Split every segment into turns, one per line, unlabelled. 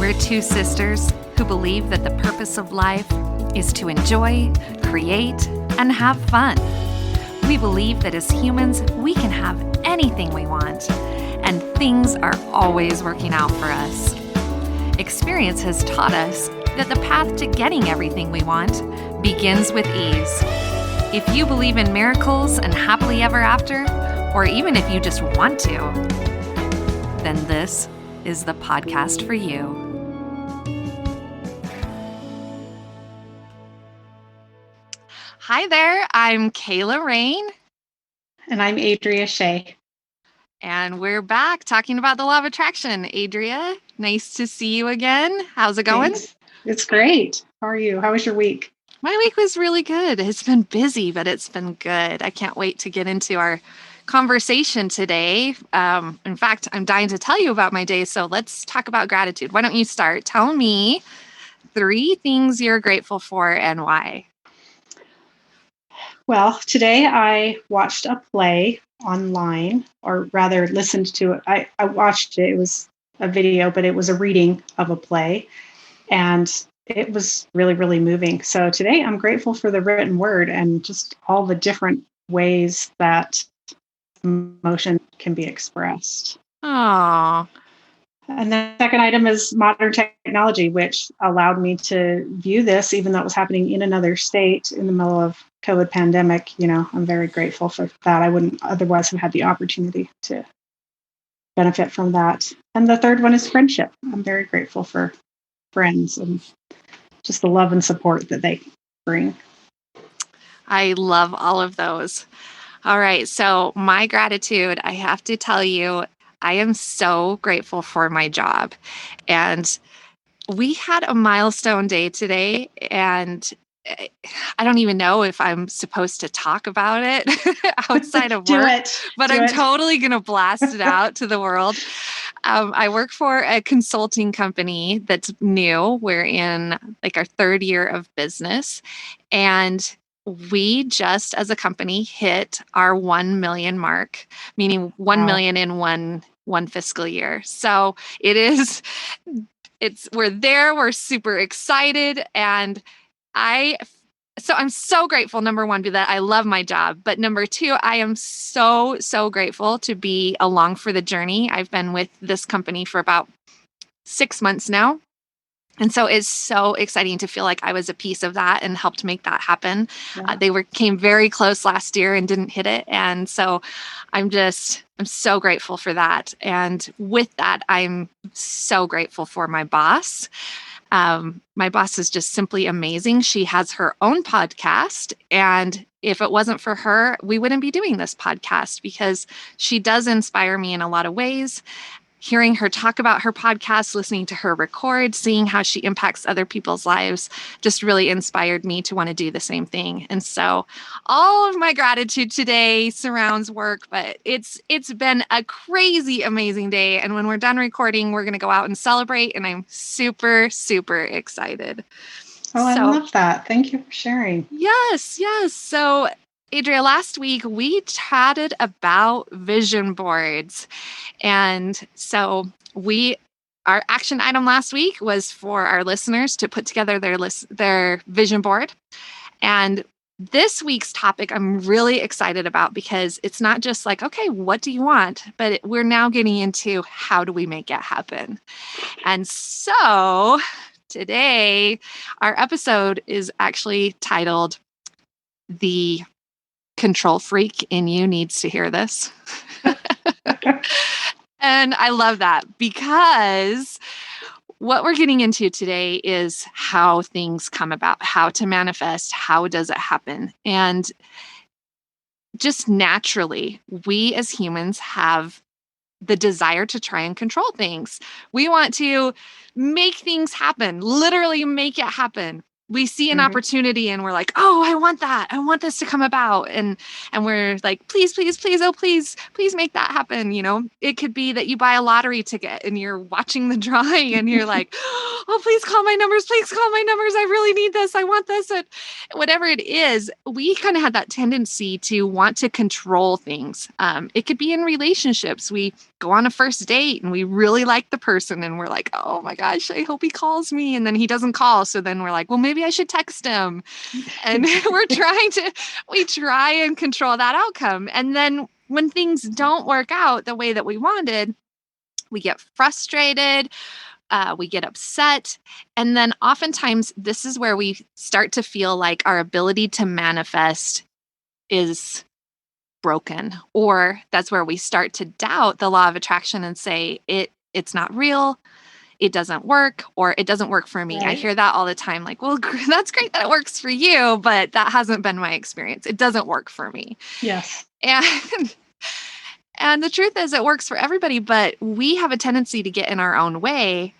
We're two sisters who believe that the purpose of life is to enjoy, create, and have fun. We believe that as humans, we can have anything we want, and things are always working out for us. Experience has taught us that the path to getting everything we want begins with ease. If you believe in miracles and happily ever after, or even if you just want to, then this is the podcast for you. Hi there, I'm Kayla Rain.
And I'm Adria Shea.
And we're back talking about the law of attraction. Adria, nice to see you again. How's it going?
Thanks. It's great. How are you? How was your week?
My week was really good. It's been busy, but it's been good. I can't wait to get into our conversation today. In fact, I'm dying to tell you about my day. So let's talk about gratitude. Why don't you start? Tell me 3 things you're grateful for and why.
Well, today I watched a play online, or rather listened to it. I watched it. It was a video, but it was a reading of a play. And it was really, really moving. So today I'm grateful for the written word and just all the different ways that emotion can be expressed.
Oh.
And the second item is modern technology, which allowed me to view this, even though it was happening in another state in the middle of COVID pandemic. You know, I'm very grateful for that. I wouldn't otherwise have had the opportunity to benefit from that. And the third one is friendship. I'm very grateful for friends and just the love and support that they bring.
I love all of those. All right. So my gratitude, I have to tell you, I am so grateful for my job. And we had a milestone day today, and I don't even know if I'm supposed to talk about it outside of work, but I'm totally going to blast it out to the world. I work for a consulting company that's new. We're in like our 3rd year of business, and we just as a company hit our 1 million mark, meaning 1 million in one fiscal year. So we're there, we're super excited. And I'm so grateful, number 1, that I love my job. But number 2, I am so, so grateful to be along for the journey. I've been with this company for about 6 months now. And so it's so exciting to feel like I was a piece of that and helped make that happen.
Yeah.
They came very close last year and didn't hit it. And so I'm so grateful for that. And with that, I'm so grateful for my boss. My boss is just simply amazing. She has her own podcast. And if it wasn't for her, we wouldn't be doing this podcast because she does inspire me in a lot of ways. Hearing her talk about her podcast, listening to her record, seeing how she impacts other people's lives just really inspired me to want to do the same thing. And so all of my gratitude today surrounds work, but it's been a crazy, amazing day. And when we're done recording, we're going to go out and celebrate. And I'm super, super excited.
Oh, I love that. Thank you for sharing.
Yes. So Adria, last week we chatted about vision boards. And so our action item last week was for our listeners to put together their vision board. And this week's topic I'm really excited about because it's not just like, okay, what do you want? But we're now getting into how do we make it happen? And so today our episode is actually titled "The Control Freak in You Needs to Hear This." And I love that because what we're getting into today is how things come about, how to manifest, how does it happen? And just naturally, we as humans have the desire to try and control things. We want to make things happen, literally make it happen. We see an opportunity and we're like, oh, I want that. I want this to come about. And we're like, please, please, please, oh, please make that happen. You know, it could be that you buy a lottery ticket and you're watching the drawing and you're like, oh, please call my numbers. Please call my numbers. I really need this. I want this. And whatever it is, we kind of have that tendency to want to control things. It could be in relationships. We go on a first date and we really like the person and we're like, oh my gosh, I hope he calls me. And then he doesn't call. So then we're like, well, maybe I should text him. And we try and control that outcome. And then when things don't work out the way that we wanted, we get frustrated, we get upset. And then oftentimes this is where we start to feel like our ability to manifest is broken, or that's where we start to doubt the law of attraction and say it's not real, it doesn't work, or it doesn't work for me. Right. I hear that all the time, like, well, that's great that it works for you, but that hasn't been my experience. It doesn't work for me.
Yes.
And the truth is it works for everybody, but we have a tendency to get in our own way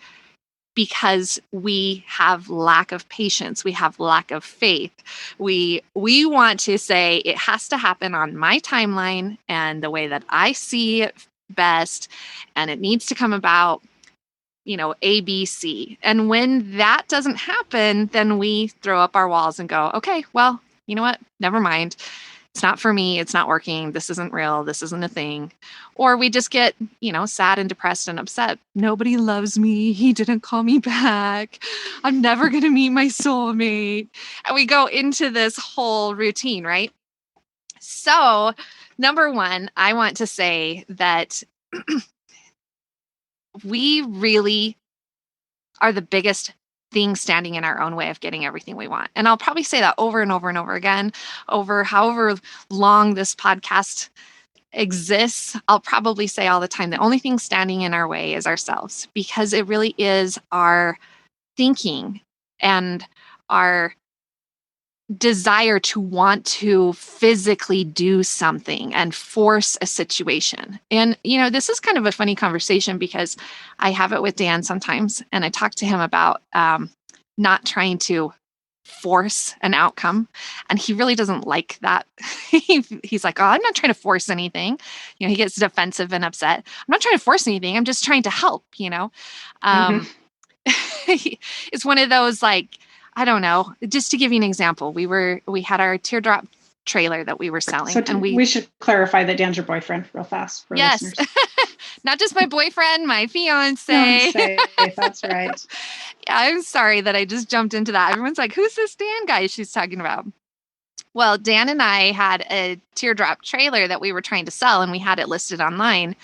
because we have lack of patience, we have lack of faith. We want to say it has to happen on my timeline and the way that I see it best, and it needs to come about, A, B, C. And when that doesn't happen, then we throw up our walls and go, okay, well, you know what? Never mind. It's not for me. It's not working. This isn't real. This isn't a thing. Or we just get, sad and depressed and upset. Nobody loves me. He didn't call me back. I'm never going to meet my soulmate. And we go into this whole routine, right? So, number one, I want to say that we really are the biggest thing standing in our own way of getting everything we want. And I'll probably say that over and over and over again, over however long this podcast exists. I'll probably say all the time, the only thing standing in our way is ourselves, because it really is our thinking and our desire to want to physically do something and force a situation. And, this is kind of a funny conversation because I have it with Dan sometimes, and I talk to him about not trying to force an outcome. And he really doesn't like that. He's like, oh, I'm not trying to force anything. He gets defensive and upset. I'm not trying to force anything. I'm just trying to help, It's one of those, like, I don't know. Just to give you an example, we had our teardrop trailer that we were selling.
So and we should clarify that Dan's your boyfriend real fast for
yes.
listeners.
Not just my boyfriend, my fiance.
That's right.
Yeah, I'm sorry that I just jumped into that. Everyone's like, who's this Dan guy she's talking about? Well, Dan and I had a teardrop trailer that we were trying to sell, and we had it listed online,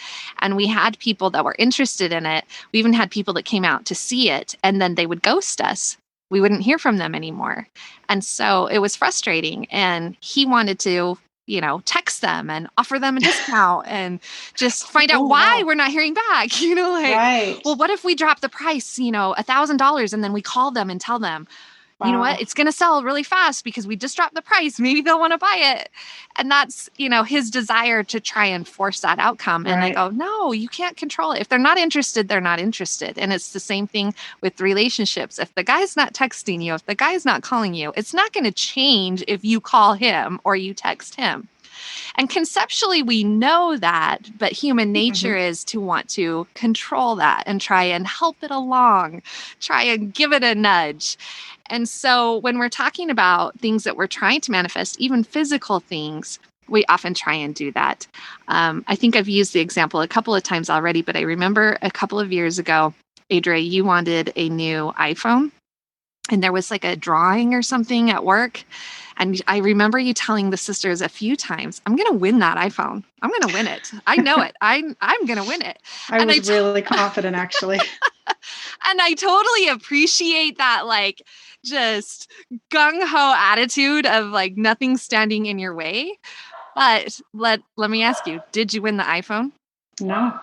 and we had people that were interested in it. We even had people that came out to see it, and then they would ghost us. We wouldn't hear from them anymore. And so it was frustrating. And he wanted to, text them and offer them a discount and just find out why we're not hearing back.
Right.
Well, what if we drop the price, $1,000, and then we call them and tell them, you know what, it's going to sell really fast because we just dropped the price. Maybe they'll want to buy it. And that's, his desire to try and force that outcome. And I go, no, you can't control it. If they're not interested, they're not interested. And it's the same thing with relationships. If the guy's not texting you, if the guy's not calling you, it's not going to change if you call him or you text him. And conceptually, we know that, but human nature is to want to control that and try and help it along, try and give it a nudge. And so when we're talking about things that we're trying to manifest, even physical things, we often try and do that. I think I've used the example a couple of times already, but I remember a couple of years ago, Adria, you wanted a new iPhone, and there was like a drawing or something at work. And I remember you telling the sisters a few times, I'm going to win that iPhone. I'm going to win it. I know it. I'm going to win it.
I was really confident, actually.
And I totally appreciate that, like, just gung-ho attitude of like nothing standing in your way. But let me ask you, did you win the iPhone?
No,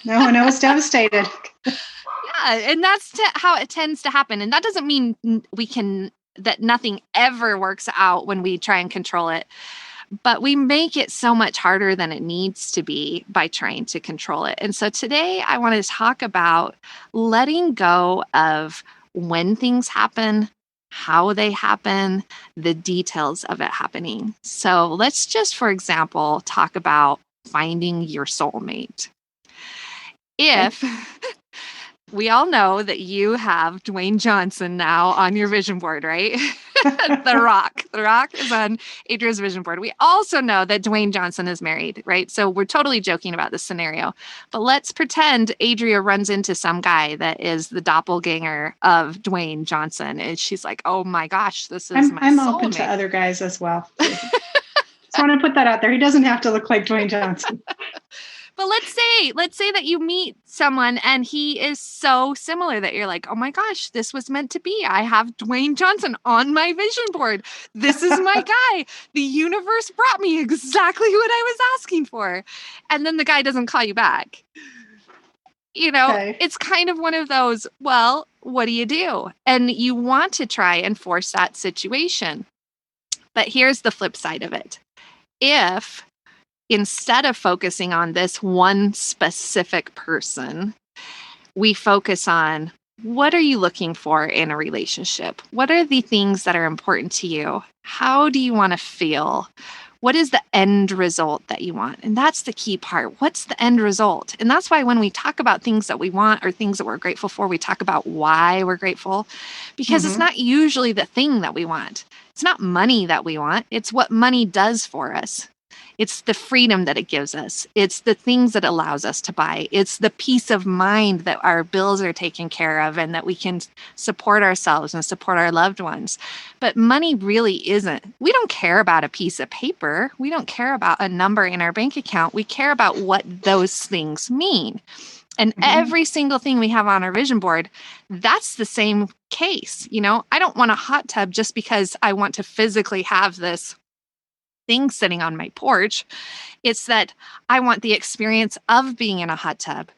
I was devastated.
Yeah, and that's how it tends to happen. And that doesn't mean that nothing ever works out when we try and control it. But we make it so much harder than it needs to be by trying to control it. And so today I want to talk about letting go of when things happen, how they happen, the details of it happening. So let's just, for example, talk about finding your soulmate. If we all know that you have Dwayne Johnson now on your vision board, right? The Rock. The Rock is on Adria's vision board. We also know that Dwayne Johnson is married, right? So we're totally joking about this scenario. But let's pretend Adria runs into some guy that is the doppelganger of Dwayne Johnson. And she's like, oh my gosh, this is my
I'm
soulmate.
open to other guys as well. Just want to put that out there. He doesn't have to look like Dwayne Johnson.
But let's say that you meet someone and he is so similar that you're like, oh my gosh, this was meant to be. I have Dwayne Johnson on my vision board. This is my guy. The universe brought me exactly what I was asking for. And then the guy doesn't call you back.
Okay.
It's kind of one of those, well, what do you do? And you want to try and force that situation. But here's the flip side of it. If instead of focusing on this one specific person, we focus on what are you looking for in a relationship? What are the things that are important to you? How do you want to feel? What is the end result that you want? And that's the key part. What's the end result? And that's why when we talk about things that we want or things that we're grateful for, we talk about why we're grateful, because it's not usually the thing that we want. It's not money that we want. It's what money does for us. It's the freedom that it gives us. It's the things that it allows us to buy. It's the peace of mind that our bills are taken care of and that we can support ourselves and support our loved ones. But money really isn't. We don't care about a piece of paper. We don't care about a number in our bank account. We care about what those things mean. And every single thing we have on our vision board, that's the same case. I don't want a hot tub just because I want to physically have this thing sitting on my porch. It's that I want the experience of being in a hot tub.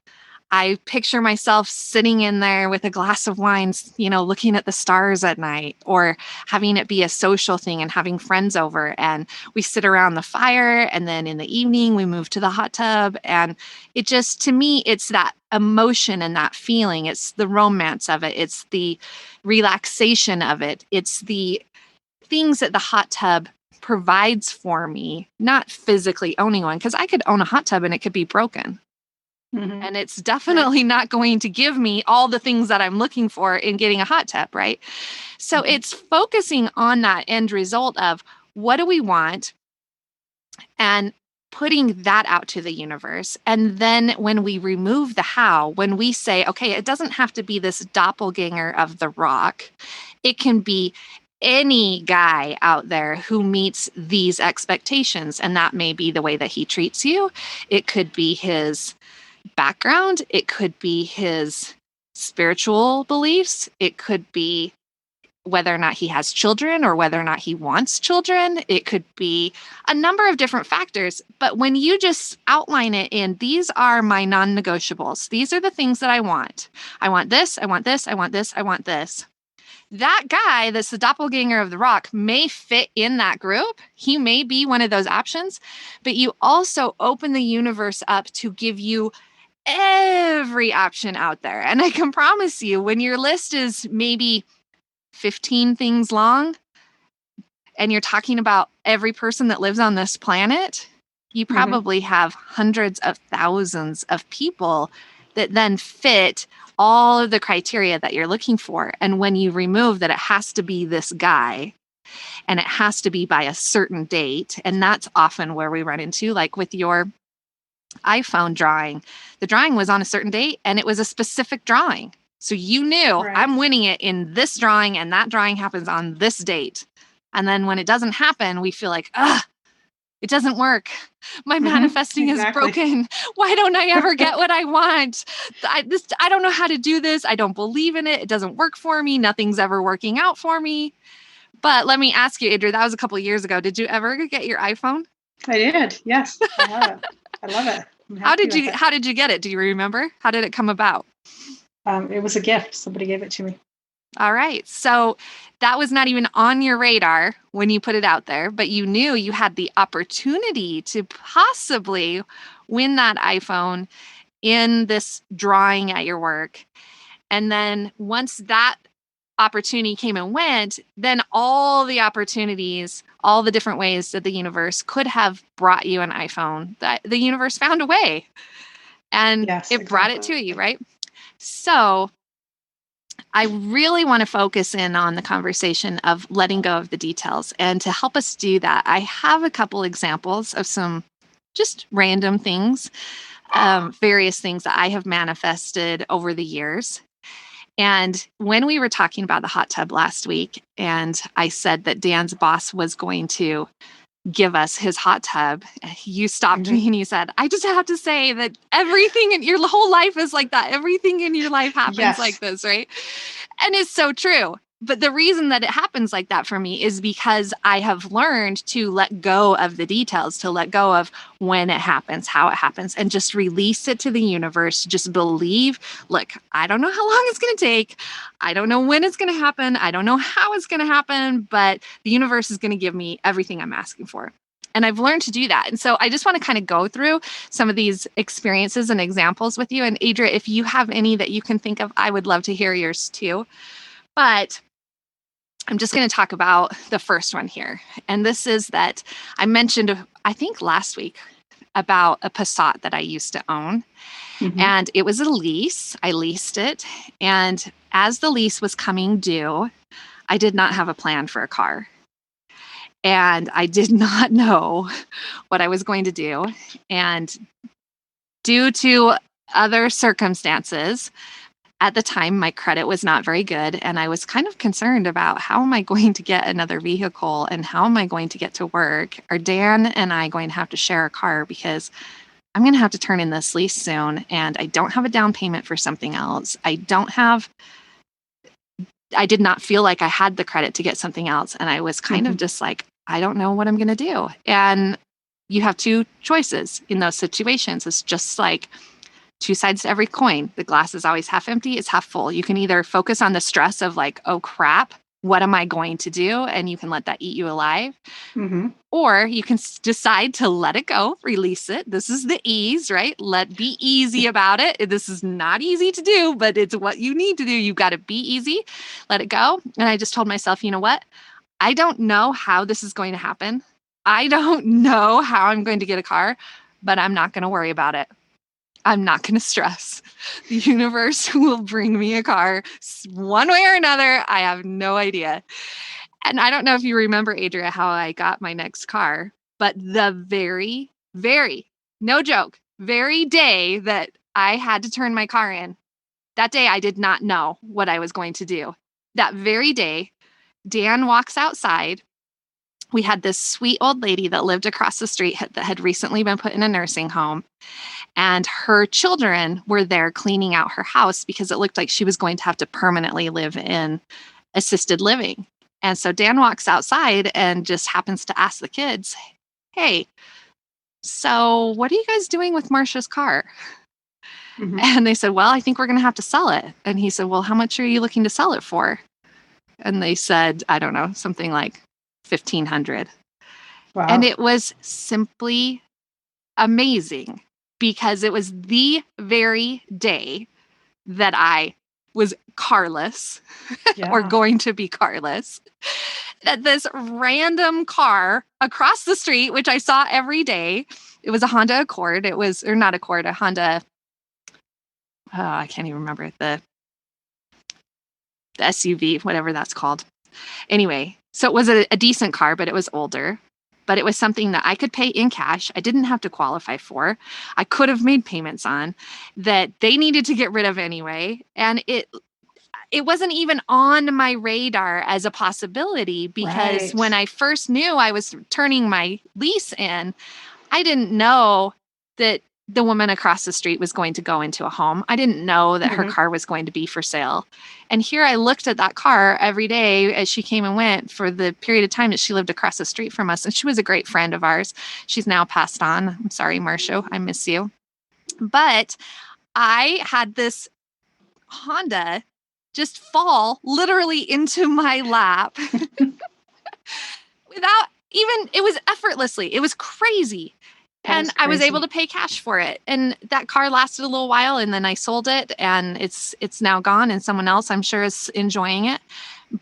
I picture myself sitting in there with a glass of wine, looking at the stars at night, or having it be a social thing and having friends over and we sit around the fire. And then in the evening, we move to the hot tub. And it just, to me, it's that emotion and that feeling. It's the romance of it. It's the relaxation of it. It's the things that the hot tub provides for me, not physically owning one, because I could own a hot tub and it could be broken. And it's definitely not going to give me all the things that I'm looking for in getting a hot tub, right? So it's focusing on that end result of what do we want and putting that out to the universe. And then when we remove the how, when we say, okay, it doesn't have to be this doppelganger of the Rock, it can be any guy out there who meets these expectations. And that may be the way that he treats you. It could be his background. It could be his spiritual beliefs. It could be whether or not he has children or whether or not he wants children. It could be a number of different factors. But when you just outline it in, these are my non-negotiables. These are the things that I want. I want this. I want this. I want this. I want this. That guy that's the doppelganger of the Rock may fit in that group. He may be one of those options, but you also open the universe up to give you every option out there. And I can promise you, when your list is maybe 15 things long and you're talking about every person that lives on this planet, you probably have hundreds of thousands of people that then fit all of the criteria that you're looking for. And when you remove that it has to be this guy and it has to be by a certain date, and that's often where we run into, like with your iPhone drawing, the drawing was on a certain date and it was a specific drawing. So you knew I'm winning it in this drawing and that drawing happens on this date. And then when it doesn't happen, we feel like, it doesn't work. My manifesting is broken. Why don't I ever get what I want? I don't know how to do this. I don't believe in it. It doesn't work for me. Nothing's ever working out for me. But let me ask you, Adria, that was a couple of years ago. Did you ever get your iPhone?
I did. Yes. I love it. I love it.
How did you get it? Do you remember? How did it come about?
It was a gift. Somebody gave it to me.
All right. So that was not even on your radar when you put it out there, but you knew you had the opportunity to possibly win that iPhone in this drawing at your work. And then once that opportunity came and went, then all the opportunities, all the different ways that the universe could have brought you an iPhone, that the universe found a way and it brought it to you, right? So I really want to focus in on the conversation of letting go of the details. And to help us do that, I have a couple examples of some just random things, various things that I have manifested over the years. And when we were talking about the hot tub last week, and I said that Dan's boss was going to give us his hot tub, you stopped me and you said, I just have to say that everything in your whole life is like that. Everything in your life happens like this, right? And it's so true. But the reason that it happens like that for me is because I have learned to let go of the details, to let go of when it happens, how it happens, and just release it to the universe. Just believe, look, I don't know how long it's going to take. I don't know when it's going to happen. I don't know how it's going to happen, but the universe is going to give me everything I'm asking for. And I've learned to do that. And so I just want to kind of go through some of these experiences and examples with you. And Adria, if you have any that you can think of, I would love to hear yours too. But I'm just going to talk about the first one here. And this is that I mentioned, I think last week, about a Passat that I used to own. Mm-hmm. And it was a lease. I leased it. And as the lease was coming due, I did not have a plan for a car. And I did not know what I was going to do. And due to other circumstances, at the time, my credit was not very good, and I was kind of concerned about how am I going to get another vehicle and how am I going to get to work? Are Dan and I going to have to share a car because I'm going to have to turn in this lease soon, and I don't have a down payment for something else. I did not feel like I had the credit to get something else, and I was kind of just like, I don't know what I'm going to do. And you have two choices in those situations. It's just like two sides to every coin. The glass is always half empty, it's half full. You can either focus on the stress of like, oh crap, what am I going to do? And you can let that eat you alive. Mm-hmm. Or you can decide to let it go, release it. This is the ease, right? Be easy about it. This is not easy to do, but it's what you need to do. You've got to be easy, let it go. And I just told myself, you know what? I don't know how this is going to happen. I don't know how I'm going to get a car, but I'm not going to worry about it. I'm not going to stress. The universe will bring me a car one way or another. I have no idea. And I don't know if you remember, Adria, how I got my next car, but the very, no joke, very day that I had to turn my car in, that day I did not know what I was going to do. That very day, Dan walks outside. We had this sweet old lady that lived across the street that had recently been put in a nursing home. And her children were there cleaning out her house because it looked like she was going to have to permanently live in assisted living. And so Dan walks outside and just happens to ask the kids, hey, so what are you guys doing with Marcia's car? Mm-hmm. And they said, well, I think we're going to have to sell it. And he said, well, how much are you looking to sell it for? And they said, I don't know, something like $1,500. Wow. And it was simply amazing because it was the very day that I was carless or going to be carless, that this random car across the street, which I saw every day, it was a Honda Accord. It was, or not Accord, a Honda, I can't even remember the SUV, whatever that's called. Anyway, so it was a decent car, but it was older. But it was something that I could pay in cash. I didn't have to qualify for. I could have made payments on that they needed to get rid of anyway. And it wasn't even on my radar as a possibility because when I first knew I was turning my lease in, I didn't know that the woman across the street was going to go into a home. I didn't know that her car was going to be for sale. And here I looked at that car every day as she came and went for the period of time that she lived across the street from us. And she was a great friend of ours. She's now passed on. I'm sorry, Marcia, I miss you. But I had this Honda just fall literally into my lap without even, it was effortlessly, it was crazy. And I was able to pay cash for it. And that car lasted a little while and then I sold it and it's now gone and someone else I'm sure is enjoying it.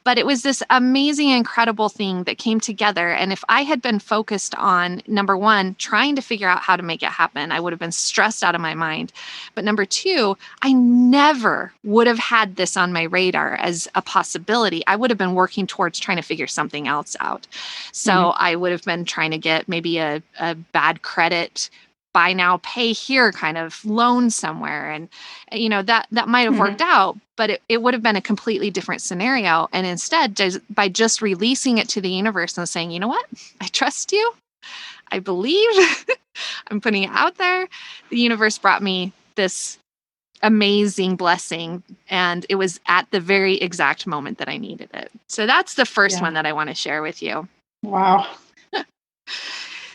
But it was this amazing, incredible thing that came together. And if I had been focused on, number one, trying to figure out how to make it happen, I would have been stressed out of my mind. But number two, I never would have had this on my radar as a possibility. I would have been working towards trying to figure something else out. So I would have been trying to get maybe a bad credit, buy now, pay here kind of loan somewhere. And, that might have worked out, but it would have been a completely different scenario. And instead, by just releasing it to the universe and saying, you know what, I trust you, I believe, I'm putting it out there. The universe brought me this amazing blessing, and it was at the very exact moment that I needed it. So that's the first one that I want to share with you.
Wow.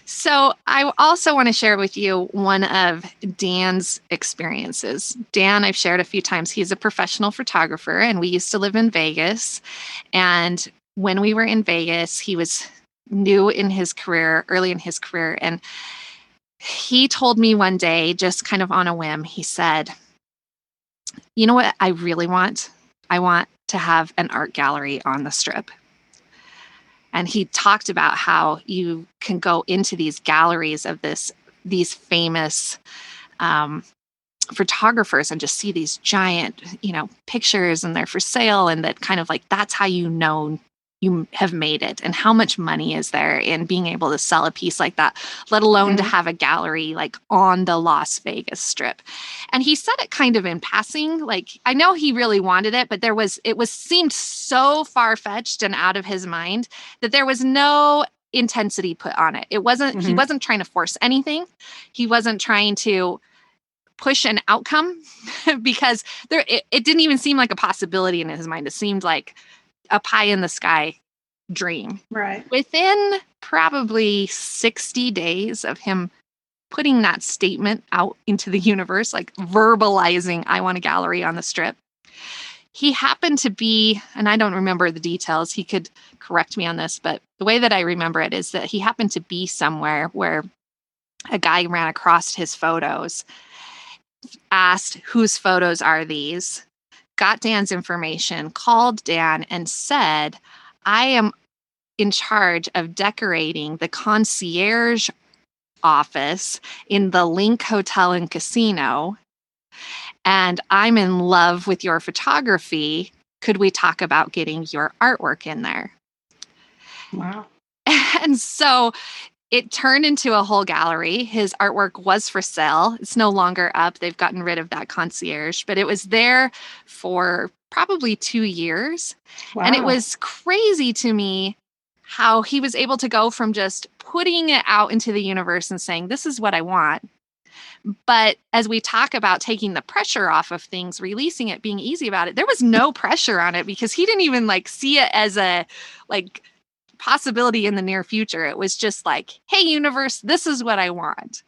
So I also want to share with you one of Dan's experiences. Dan, I've shared a few times, he's a professional photographer, and we used to live in Vegas. And when we were in Vegas, he was new in his career, early in his career. And he told me one day, just kind of on a whim, he said, you know what I really want? I want to have an art gallery on the Strip. And he talked about how you can go into these galleries of these famous photographers and just see these giant, pictures, and they're for sale. And that kind of like, that's how you have made it. And how much money is there in being able to sell a piece like that, let alone to have a gallery like on the Las Vegas Strip. And he said it kind of in passing, like, I know he really wanted it, but seemed so far-fetched and out of his mind that there was no intensity put on it. He wasn't trying to force anything. He wasn't trying to push an outcome because it didn't even seem like a possibility in his mind. It seemed like a pie in the sky dream.
Right.
Within probably 60 days of him putting that statement out into the universe, like verbalizing, I want a gallery on the Strip, he happened to be, and I don't remember the details, he could correct me on this, but the way that I remember it is that he happened to be somewhere where a guy ran across his photos, asked, whose photos are these? Got Dan's information, called Dan, and said, I am in charge of decorating the concierge office in the Link Hotel and Casino, and I'm in love with your photography. Could we talk about getting your artwork in there?
Wow.
And so it turned into a whole gallery. His artwork was for sale. It's no longer up. They've gotten rid of that concierge, but it was there for probably 2 years.
Wow.
And it was crazy to me how he was able to go from just putting it out into the universe and saying, this is what I want. But as we talk about taking the pressure off of things, releasing it, being easy about it, there was no pressure on it because he didn't even see it as a possibility in the near future. It was just like, hey, universe, this is what I want.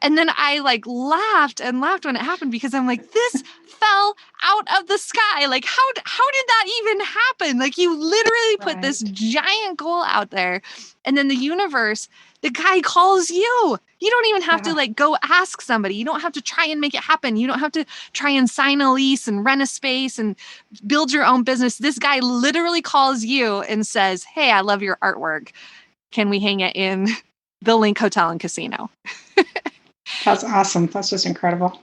And then I laughed and laughed when it happened because I'm like, this fell out of the sky. Like, how did that even happen? Like, you literally put this giant goal out there, and then the universe, the guy calls you. You don't even have to go ask somebody. You don't have to try and make it happen. You don't have to try and sign a lease and rent a space and build your own business. This guy literally calls you and says, hey, I love your artwork. Can we hang it in the Link Hotel and Casino?
That's awesome. That's just incredible.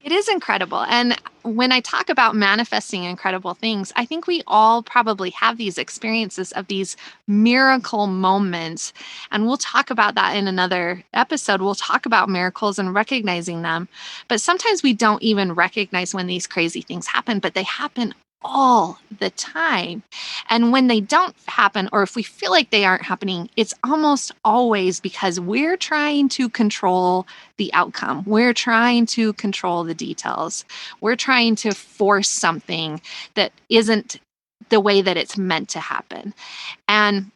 It is incredible. And when I talk about manifesting incredible things, I think we all probably have these experiences of these miracle moments. And we'll talk about that in another episode. We'll talk about miracles and recognizing them. But sometimes we don't even recognize when these crazy things happen, but they happen all the time. And when they don't happen, or if we feel like they aren't happening, it's almost always because we're trying to control the outcome. We're trying to control the details. We're trying to force something that isn't the way that it's meant to happen. And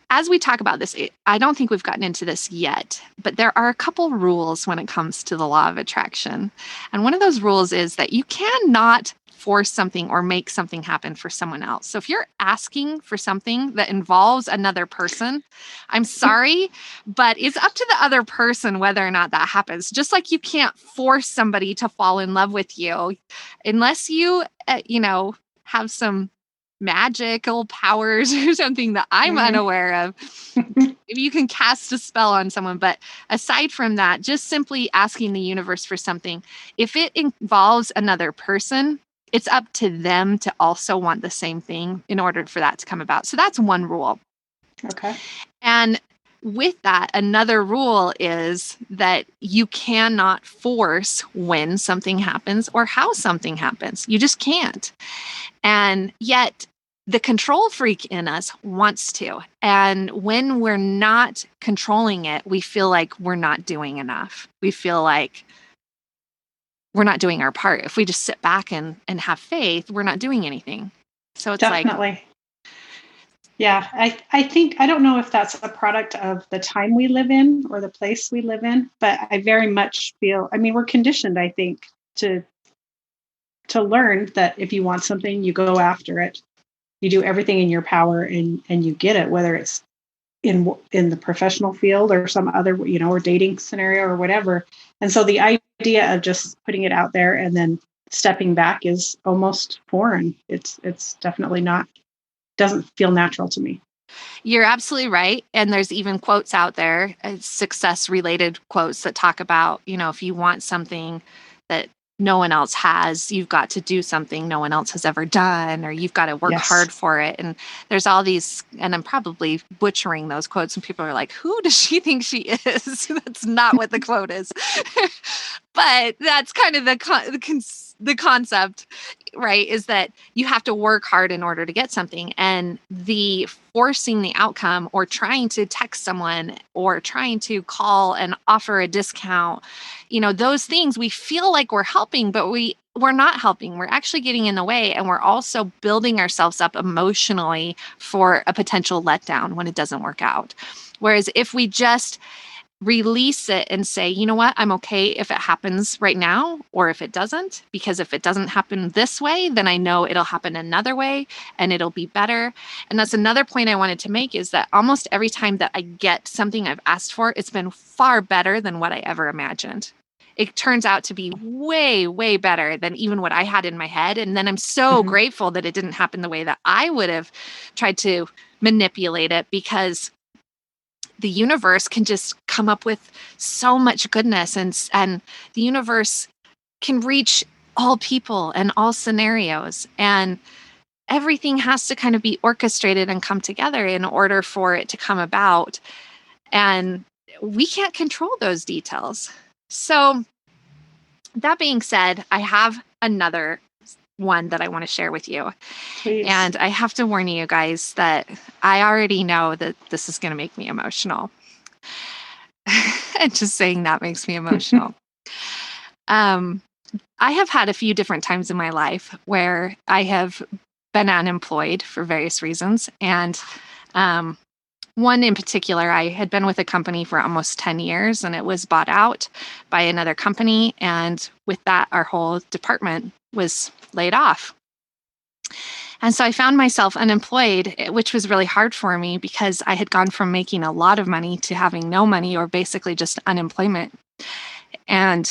as we talk about this, I don't think we've gotten into this yet, but there are a couple rules when it comes to the law of attraction. And one of those rules is that you cannot force something or make something happen for someone else. So if you're asking for something that involves another person, I'm sorry, but it's up to the other person whether or not that happens. Just like you can't force somebody to fall in love with you unless you, have some magical powers or something that I'm unaware of. If you can cast a spell on someone, but aside from that, just simply asking the universe for something. If it involves another person, it's up to them to also want the same thing in order for that to come about. So that's one rule.
Okay.
And with that, another rule is that you cannot force when something happens or how something happens. You just can't. And yet, the control freak in us wants to. And when we're not controlling it, we feel like we're not doing enough. We feel like we're not doing our part. If we just sit back and have faith, we're not doing anything. So it's
Definitely. Yeah, I think, I don't know if that's a product of the time we live in or the place we live in, but I very much feel, I mean, we're conditioned, I think, to learn that if you want something, you go after it. You do everything in your power and you get it, whether it's in the professional field or some other, or dating scenario or whatever. And so the idea of just putting it out there and then stepping back is almost foreign. It's definitely not, doesn't feel natural to me.
You're absolutely right. And there's even quotes out there, success related quotes that talk about, if you want something that no one else has, you've got to do something no one else has ever done, or you've got to work hard for it. And there's all these, and I'm probably butchering those quotes, and people are like, who does she think she is? That's not what the quote is. But that's kind of the concept, right? Is that you have to work hard in order to get something, and the forcing the outcome or trying to text someone or trying to call and offer a discount, those things, we feel like we're helping, but we're not helping. We're actually getting in the way, and we're also building ourselves up emotionally for a potential letdown when it doesn't work out. Whereas if we just release it and say, you know what, I'm okay if it happens right now or if it doesn't, because if it doesn't happen this way, then I know it'll happen another way and it'll be better. And that's another point I wanted to make, is that almost every time that I get something I've asked for, it's been far better than what I ever imagined. It turns out to be way, way better than even what I had in my head. And then I'm so grateful that it didn't happen the way that I would have tried to manipulate it, because the universe can just come up with so much goodness, and the universe can reach all people and all scenarios, and everything has to kind of be orchestrated and come together in order for it to come about, and we can't control those details. So that being said, I have another one that I want to share with you.
Please.
And I have to warn you guys that I already know that this is going to make me emotional. And just saying that makes me emotional. I have had a few different times in my life where I have been unemployed for various reasons. And one in particular, I had been with a company for almost 10 years, and it was bought out by another company. And with that, our whole department was laid off. And so I found myself unemployed, which was really hard for me because I had gone from making a lot of money to having no money, or basically just unemployment. And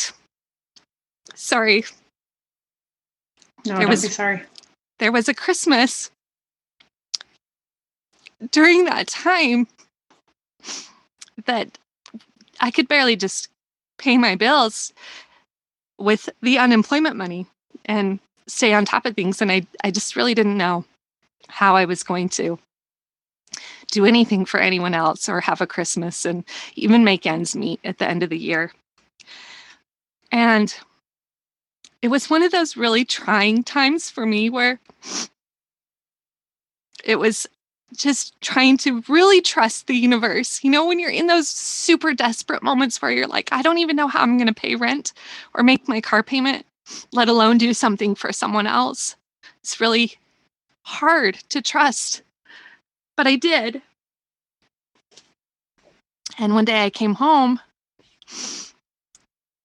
sorry.
No, don't be sorry.
There was a Christmas during that time that I could barely just pay my bills with the unemployment money and stay on top of things. And I just really didn't know how I was going to do anything for anyone else or have a Christmas and even make ends meet at the end of the year. And it was one of those really trying times for me where it was just trying to really trust the universe. When you're in those super desperate moments where you're like, I don't even know how I'm going to pay rent or make my car payment, let alone do something for someone else. It's really hard to trust, but I did. And one day I came home,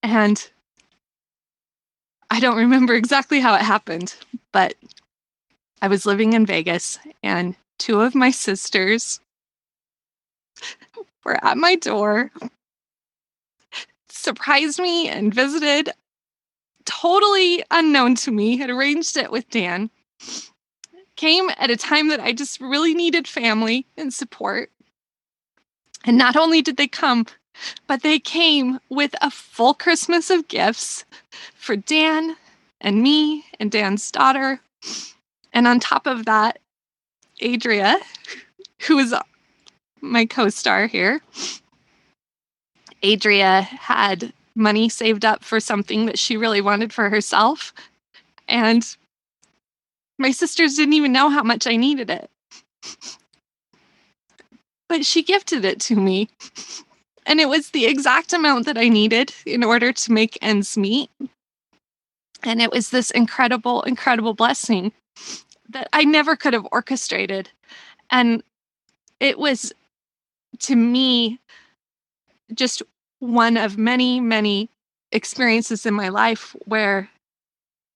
and I don't remember exactly how it happened, but I was living in Vegas, and two of my sisters were at my door, surprised me and visited, totally unknown to me, had arranged it with Dan, came at a time that I just really needed family and support. And not only did they come, but they came with a full Christmas of gifts for Dan and me and Dan's daughter. And on top of that, Adria, who is my co-star here, Adria had money saved up for something that she really wanted for herself. And my sisters didn't even know how much I needed it. But she gifted it to me. And it was the exact amount that I needed in order to make ends meet. And it was this incredible, incredible blessing that I never could have orchestrated. And it was, to me, just one of many, many experiences in my life where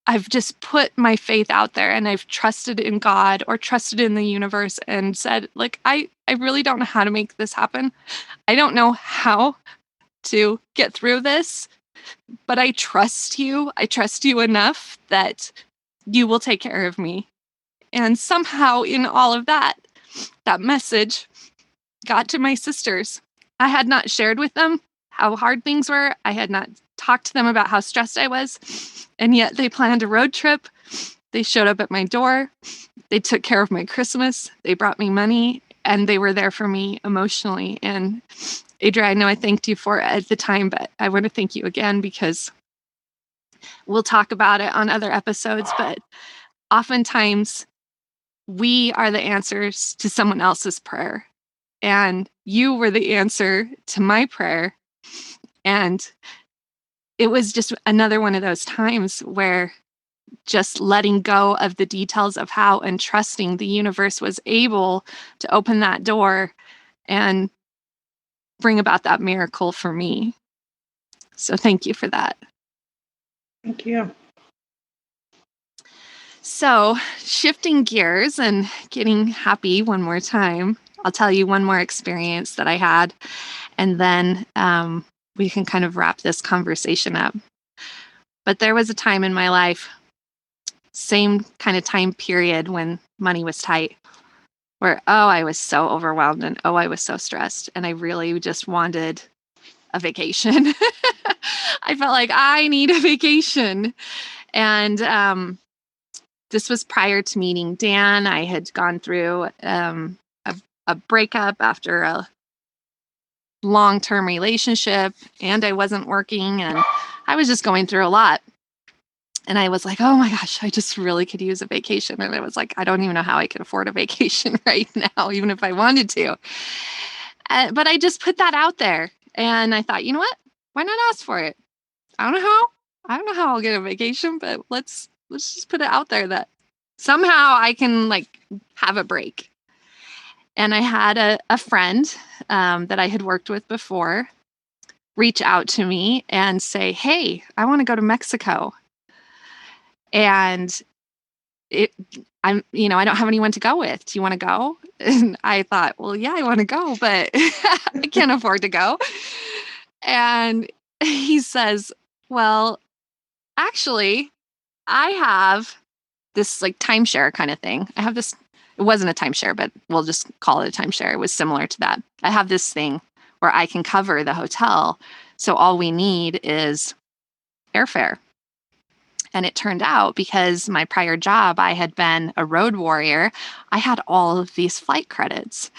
I've just put my faith out there and I've trusted in God or trusted in the universe and said, like, I really don't know how to make this happen. I don't know how to get through this, but I trust you. I trust you enough that you will take care of me. And somehow in all of that, that message got to my sisters. I had not shared with them how hard things were. I had not talked to them about how stressed I was. And yet they planned a road trip. They showed up at my door. They took care of my Christmas. They brought me money and they were there for me emotionally. And Adria, I know I thanked you for it at the time, but I want to thank you again because we'll talk about it on other episodes. But oftentimes we are the answers to someone else's prayer. And you were the answer to my prayer. And it was just another one of those times where just letting go of the details of how and trusting the universe was able to open that door and bring about that miracle for me. So thank you for that.
Thank you.
So shifting gears and getting happy one more time, I'll tell you one more experience that I had, and then we can kind of wrap this conversation up. But there was a time in my life, same kind of time period when money was tight, where, I was so overwhelmed and, I was so stressed. And I really just wanted a vacation. I felt like I need a vacation. And this was prior to meeting Dan. I had gone through a breakup after a long-term relationship, and I wasn't working, and I was just going through a lot. And I was like, oh my gosh, I just really could use a vacation. And I was like, I don't even know how I could afford a vacation right now, even if I wanted to. But I just put that out there. And I thought, you know what? Why not ask for it? I don't know how. I don't know how I'll get a vacation, but let's just put it out there that somehow I can have a break. And I had a friend that I had worked with before reach out to me and say, hey, I want to go to Mexico. And I don't have anyone to go with. Do you want to go? And I thought, well, yeah, I want to go, but I can't afford to go. And he says, well, actually, I have this timeshare kind of thing. I have this, it wasn't a timeshare, but we'll just call it a timeshare. It was similar to that. I have this thing where I can cover the hotel. So all we need is airfare. And it turned out, because my prior job, I had been a road warrior, I had all of these flight credits.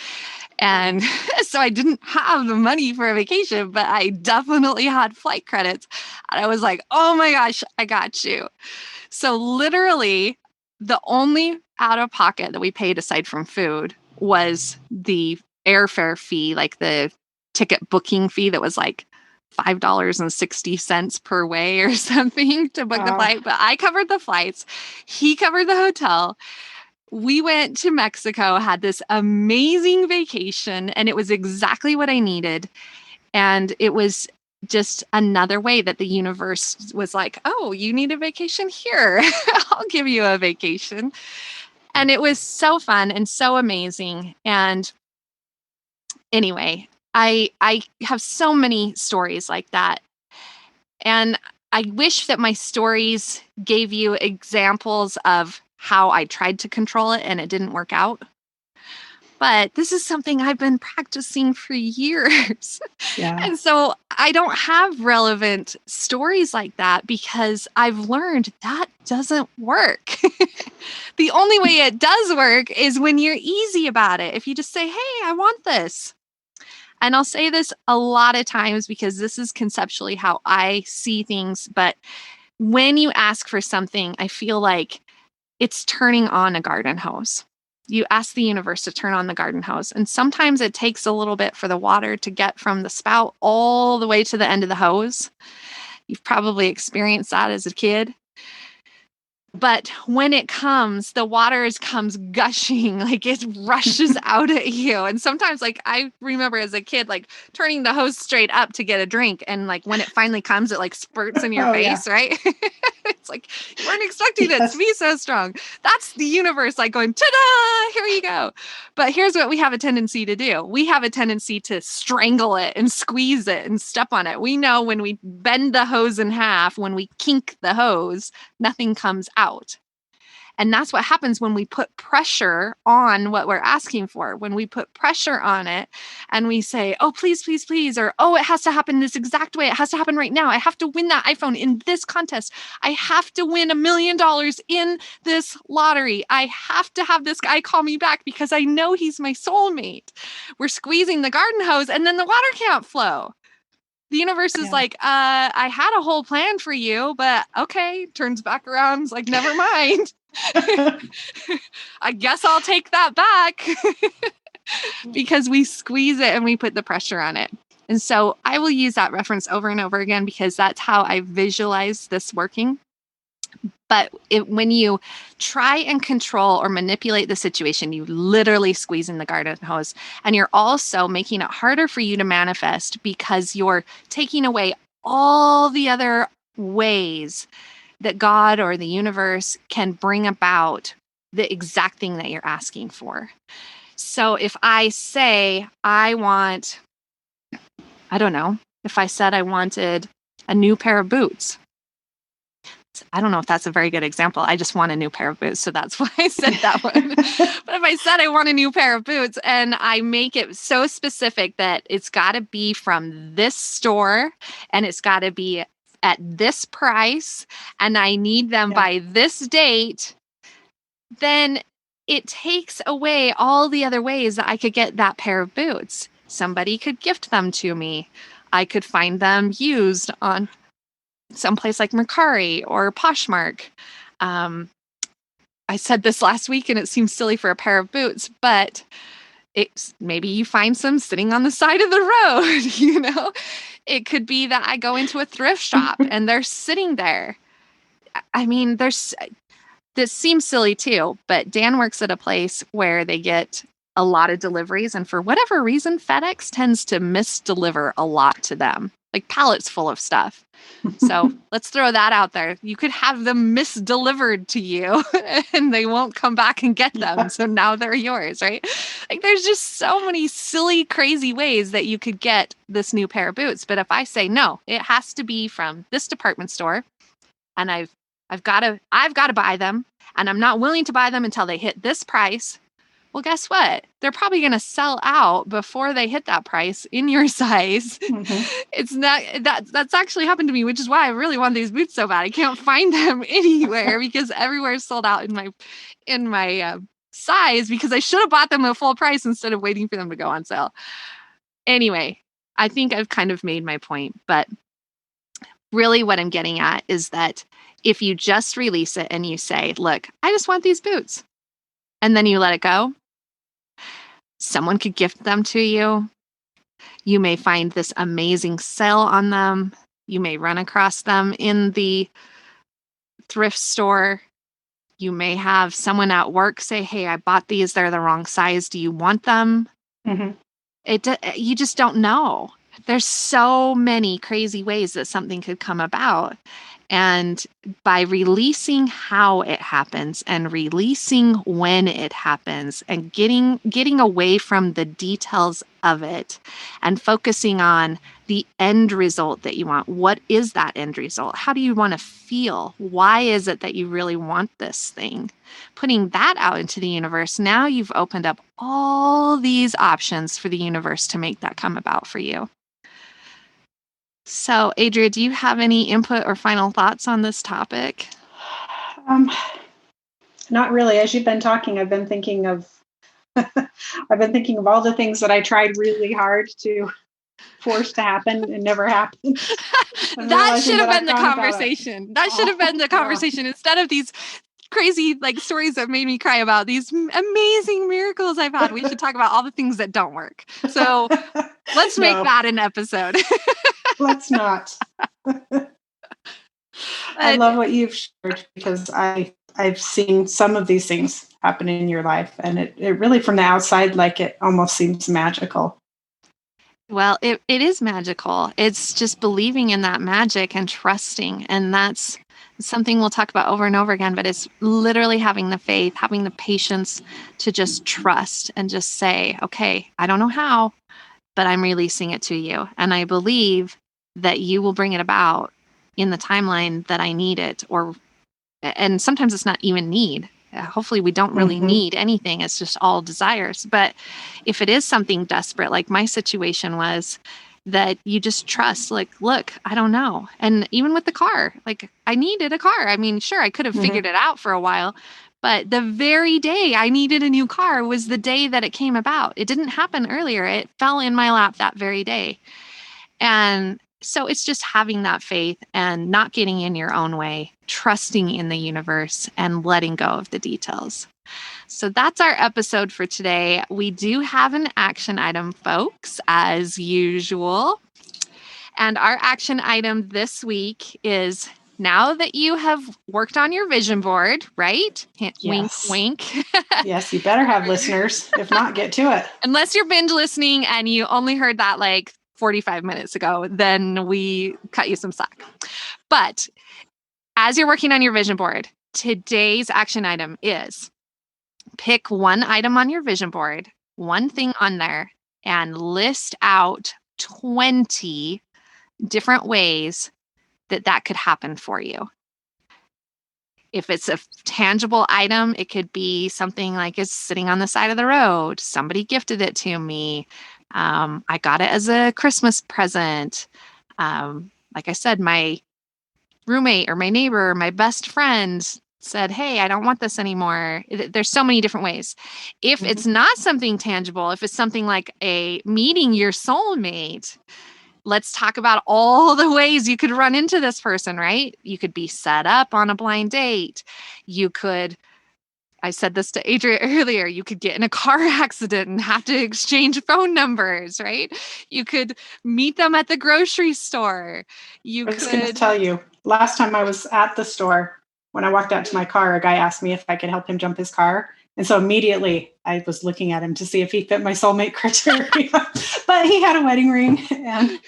And so I didn't have the money for a vacation, but I definitely had flight credits. And I was like, oh my gosh, I got you. So literally, the only out of pocket that we paid aside from food was the airfare fee, like the ticket booking fee that was $5.60 per way or something to book the flight. But I covered the flights. He covered the hotel. We went to Mexico, had this amazing vacation, and it was exactly what I needed. And it was just another way that the universe was like, oh, you need a vacation? Here, I'll give you a vacation. And it was so fun and so amazing. And anyway, I have so many stories like that. And I wish that my stories gave you examples of how I tried to control it and it didn't work out. But this is something I've been practicing for years.
Yeah.
And so I don't have relevant stories like that because I've learned that doesn't work. The only way it does work is when you're easy about it. If you just say, hey, I want this. And I'll say this a lot of times because this is conceptually how I see things. But when you ask for something, I feel like it's turning on a garden hose. You ask the universe to turn on the garden hose. And sometimes it takes a little bit for the water to get from the spout all the way to the end of the hose. You've probably experienced that as a kid. But when it comes, the water comes gushing, like it rushes out at you. And sometimes, like, I remember as a kid, like turning the hose straight up to get a drink. And like when it finally comes, it like spurts in your face, right? It's like you weren't expecting it to be so strong. That's the universe like going, ta-da, here you go. But here's what we have a tendency to do. We have a tendency to strangle it and squeeze it and step on it. We know when we bend the hose in half, when we kink the hose, nothing comes out. And that's what happens when we put pressure on what we're asking for. When we put pressure on it and we say, oh, please, please, please, or, oh, it has to happen this exact way. It has to happen right now. I have to win that iPhone in this contest. I have to win $1 million in this lottery. I have to have this guy call me back because I know he's my soulmate. We're squeezing the garden hose and then the water can't flow. The universe is like, I had a whole plan for you, but okay, turns back around. It's like, never mind. I guess I'll take that back because we squeeze it and we put the pressure on it. And so I will use that reference over and over again because that's how I visualize this working. But when you try and control or manipulate the situation, you literally squeeze in the garden hose. And you're also making it harder for you to manifest because you're taking away all the other ways that God or the universe can bring about the exact thing that you're asking for. So if I say, I don't know, if I said I wanted a new pair of boots, I don't know if that's a very good example. I just want a new pair of boots. So that's why I said that one. But if I said I want a new pair of boots and I make it so specific that it's got to be from this store and it's got to be at this price and I need them by this date, then it takes away all the other ways that I could get that pair of boots. Somebody could gift them to me. I could find them used on someplace like Mercari or Poshmark. I said this last week and it seems silly for a pair of boots, but it's maybe you find some sitting on the side of the road, you know? It could be that I go into a thrift shop and they're sitting there. I mean, this seems silly too, but Dan works at a place where they get a lot of deliveries. And for whatever reason, FedEx tends to misdeliver a lot to them, like pallets full of stuff. So let's throw that out there. You could have them misdelivered to you and they won't come back and get them. So now they're yours, right? Like there's just so many silly, crazy ways that you could get this new pair of boots. But if I say, no, it has to be from this department store and I've got to buy them and I'm not willing to buy them until they hit this price. Well, guess what? They're probably going to sell out before they hit that price in your size. Mm-hmm. It's not that's actually happened to me, which is why I really want these boots so bad. I can't find them anywhere because everywhere is sold out in my size because I should have bought them at full price instead of waiting for them to go on sale. Anyway, I think I've kind of made my point, but really what I'm getting at is that if you just release it and you say, look, I just want these boots, and then you let it go, someone could gift them to you. You may find this amazing sale on them. You may run across them in the thrift store. You may have someone at work say, hey, I bought these. They're the wrong size. Do you want them? Mm-hmm. You just don't know. There's so many crazy ways that something could come about. And by releasing how it happens and releasing when it happens and getting away from the details of it and focusing on the end result that you want. What is that end result? How do you want to feel? Why is it that you really want this thing? Putting that out into the universe, now you've opened up all these options for the universe to make that come about for you. So, Adria, do you have any input or final thoughts on this topic?
Not really. As you've been talking, I've been thinking of all the things that I tried really hard to force to happen and never happened.
That should have been the conversation. That should have been the conversation instead of these crazy stories that made me cry about these amazing miracles I've had. We should talk about all the things that don't work. So let's make that an episode.
Let's not. I love what you've shared because I've seen some of these things happen in your life, and it really, from the outside, it almost seems magical.
Well, it is magical. It's just believing in that magic and trusting. And that's something we'll talk about over and over again, but it's literally having the faith, having the patience to just trust and just say, okay, I don't know how, but I'm releasing it to you. And I believe that you will bring it about in the timeline that I need it. And sometimes it's not even need. Hopefully we don't really need anything. It's just all desires. But if it is something desperate, like my situation was, that you just trust, look, I don't know. And even with the car, I needed a car. I mean, sure, I could have figured it out for a while, but the very day I needed a new car was the day that it came about. It didn't happen earlier. It fell in my lap that very day. And so it's just having that faith and not getting in your own way, trusting in the universe and letting go of the details. So that's our episode for today. We do have an action item, folks, as usual. And our action item this week is, now that you have worked on your vision board, right? Wink, wink.
Yes, you better have listeners. If not, get to it.
Unless you're binge listening and you only heard that 45 minutes ago, then we cut you some slack. But as you're working on your vision board, today's action item is pick one item on your vision board, one thing on there, and list out 20 different ways that could happen for you. If it's a tangible item, it could be something like it's sitting on the side of the road. Somebody gifted it to me. I got it as a Christmas present. Like I said, my roommate or my neighbor, or my best friend said, hey, I don't want this anymore. There's so many different ways. If it's not something tangible, if it's something like a meeting your soulmate, let's talk about all the ways you could run into this person, right? You could be set up on a blind date. You could, I said this to Adria earlier, you could get in a car accident and have to exchange phone numbers, right? You could meet them at the grocery store. I was
going to tell you, last time I was at the store, when I walked out to my car, a guy asked me if I could help him jump his car. And so immediately I was looking at him to see if he fit my soulmate criteria. But he had a wedding ring, and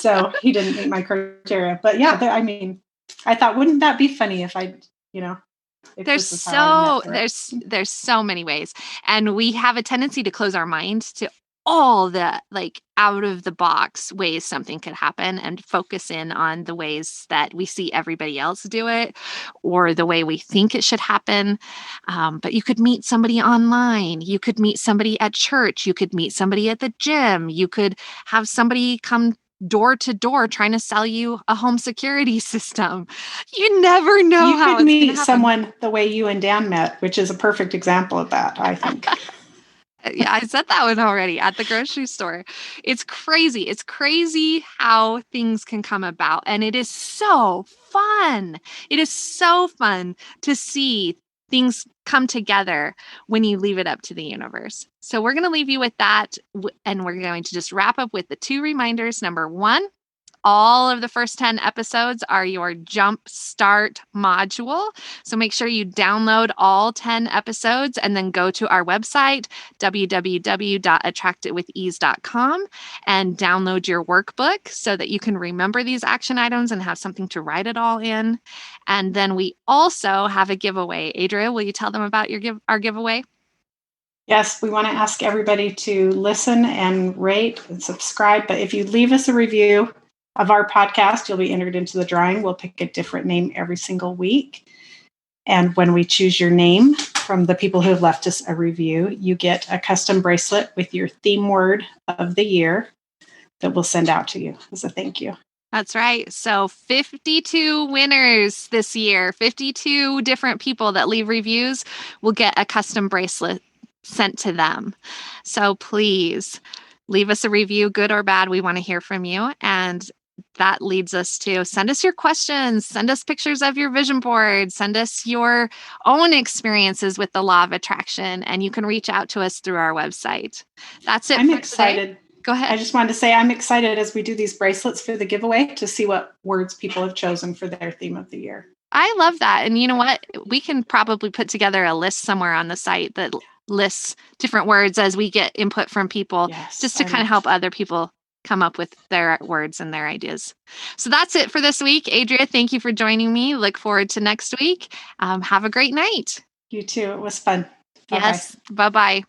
so he didn't meet my criteria. But yeah, I thought, wouldn't that be funny if I,
there's so many ways. And we have a tendency to close our mind to all the out of the box ways something could happen and focus in on the ways that we see everybody else do it or the way we think it should happen. But you could meet somebody online. You could meet somebody at church. You could meet somebody at the gym. You could have somebody come door to door trying to sell you a home security system. You never know how
you could meet someone the way you and Dan met, which is a perfect example of that, I think.
Yeah, I said that one already at the grocery store. It's crazy. It's crazy how things can come about. And it is so fun. It is so fun to see things come together when you leave it up to the universe. So we're going to leave you with that. And we're going to just wrap up with the 2 reminders. Number 1, all of the first 10 episodes are your jump start module. So make sure you download all 10 episodes and then go to our website, www.attractitwithease.com, and download your workbook so that you can remember these action items and have something to write it all in. And then we also have a giveaway. Adria, will you tell them about our giveaway?
Yes, we want to ask everybody to listen and rate and subscribe. But if you leave us a review of our podcast, you'll be entered into the drawing. We'll pick a different name every single week. And when we choose your name from the people who have left us a review, you get a custom bracelet with your theme word of the year that we'll send out to you as a thank you.
That's right. So 52 winners this year, 52 different people that leave reviews will get a custom bracelet sent to them. So please leave us a review, good or bad. We want to hear from you. And that leads us to send us your questions, send us pictures of your vision board, send us your own experiences with the law of attraction, and you can reach out to us through our website. That's it.
I'm excited.
Today. Go ahead.
I just wanted to say I'm excited as we do these bracelets for the giveaway to see what words people have chosen for their theme of the year.
I love that. And you know what? We can probably put together a list somewhere on the site that lists different words as we get input from people, just to kind of help other people come up with their words and their ideas. So that's it for this week. Adria, thank you for joining me. Look forward to next week. Have a great night.
You too. It was fun.
Yes. Bye-bye.